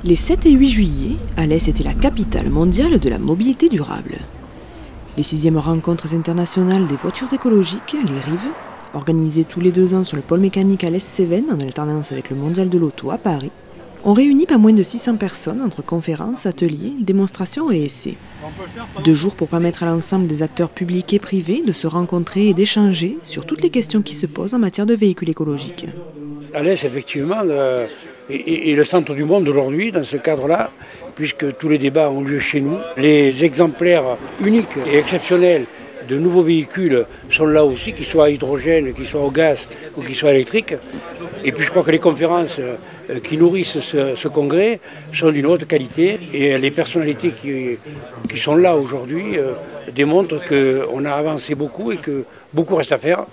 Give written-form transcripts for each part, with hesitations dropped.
Les 7 et 8 juillet, Alès était la capitale mondiale de la mobilité durable. Les 6e rencontres internationales des voitures écologiques, les RIV, organisées tous les 2 ans sur le pôle mécanique Alès-Cévennes en alternance avec le mondial de l'auto à Paris, ont réuni pas moins de 600 personnes entre conférences, ateliers, démonstrations et essais. 2 jours pour permettre à l'ensemble des acteurs publics et privés de se rencontrer et d'échanger sur toutes les questions qui se posent en matière de véhicules écologiques. Alès, effectivement, est le centre du monde aujourd'hui dans ce cadre-là, puisque tous les débats ont lieu chez nous. Les exemplaires uniques et exceptionnels de nouveaux véhicules sont là aussi, qu'ils soient à hydrogène, qu'ils soient au gaz ou qu'ils soient électriques. Et puis je crois que les conférences qui nourrissent ce congrès sont d'une haute qualité et les personnalités qui sont là aujourd'hui démontrent qu'on a avancé beaucoup et que beaucoup reste à faire,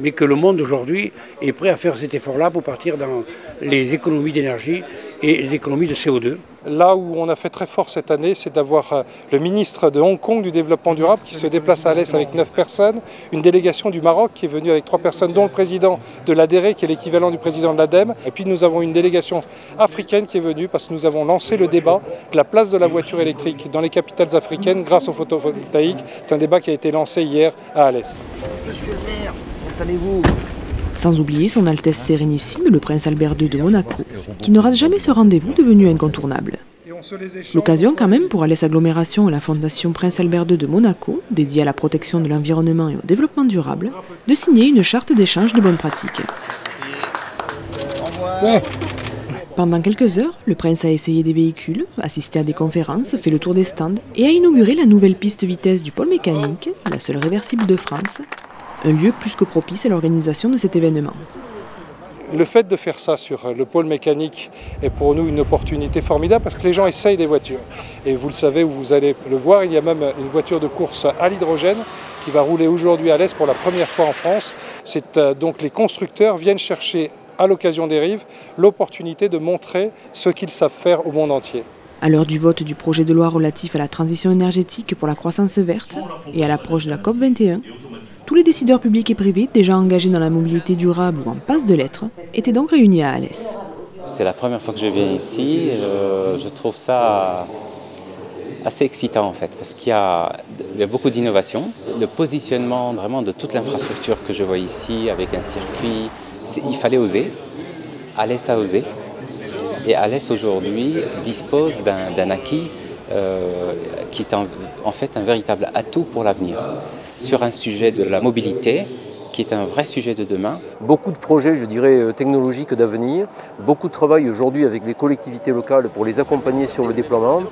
mais que le monde aujourd'hui est prêt à faire cet effort-là pour partir dans les économies d'énergie et les économies de CO2. Là où on a fait très fort cette année, c'est d'avoir le ministre de Hong Kong du développement durable qui se déplace à Alès avec 9 personnes, une délégation du Maroc qui est venue avec 3 personnes, dont le président de l'ADERE qui est l'équivalent du président de l'ADEME. Et puis nous avons une délégation africaine qui est venue parce que nous avons lancé le débat de la place de la voiture électrique dans les capitales africaines grâce au photovoltaïque. C'est un débat qui a été lancé hier à Alès. Monsieur le maire, entendez-vous ? Sans oublier son Altesse Sérénissime, le prince Albert II de Monaco, qui ne rate jamais ce rendez-vous devenu incontournable. L'occasion quand même pour Alès Agglomération et la Fondation Prince Albert II de Monaco, dédiée à la protection de l'environnement et au développement durable, de signer une charte d'échange de bonnes pratiques. Pendant quelques heures, le prince a essayé des véhicules, assisté à des conférences, fait le tour des stands et a inauguré la nouvelle piste vitesse du pôle mécanique, la seule réversible de France, un lieu plus que propice à l'organisation de cet événement. Le fait de faire ça sur le pôle mécanique est pour nous une opportunité formidable parce que les gens essayent des voitures. Et vous le savez, vous allez le voir, il y a même une voiture de course à l'hydrogène qui va rouler aujourd'hui à Alès pour la première fois en France. Donc les constructeurs viennent chercher à l'occasion des RIV l'opportunité de montrer ce qu'ils savent faire au monde entier. À l'heure du vote du projet de loi relatif à la transition énergétique pour la croissance verte et à l'approche de la COP21, tous les décideurs publics et privés déjà engagés dans la mobilité durable ou en passe de l'être étaient donc réunis à Alès. C'est la première fois que je viens ici. Je trouve ça assez excitant en fait, parce qu'il y a beaucoup d'innovation. Le positionnement vraiment de toute l'infrastructure que je vois ici avec un circuit, il fallait oser. Alès a osé. Et Alès aujourd'hui dispose d'un acquis qui est en fait un véritable atout pour l'avenir. Sur un sujet de la mobilité, qui est un vrai sujet de demain. Beaucoup de projets, je dirais, technologiques d'avenir, beaucoup de travail aujourd'hui avec les collectivités locales pour les accompagner sur le déploiement.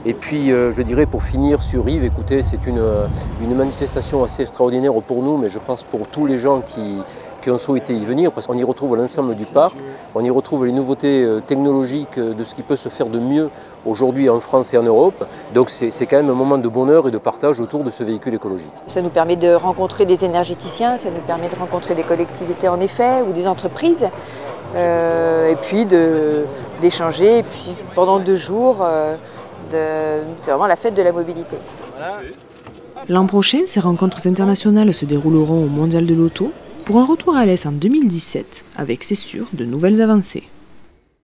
Et puis, je dirais, pour finir sur Yves, écoutez, c'est une manifestation assez extraordinaire pour nous, mais je pense pour tous les gens qui ont souhaité y venir, parce qu'on y retrouve l'ensemble du parc, on y retrouve les nouveautés technologiques de ce qui peut se faire de mieux aujourd'hui en France et en Europe. Donc c'est quand même un moment de bonheur et de partage autour de ce véhicule écologique. Ça nous permet de rencontrer des énergéticiens, ça nous permet de rencontrer des collectivités en effet, ou des entreprises, et puis d'échanger, et puis pendant 2 jours, c'est vraiment la fête de la mobilité. L'an prochain, ces rencontres internationales se dérouleront au Mondial de l'Auto, pour un retour à Alès en 2017, avec, c'est sûr, de nouvelles avancées.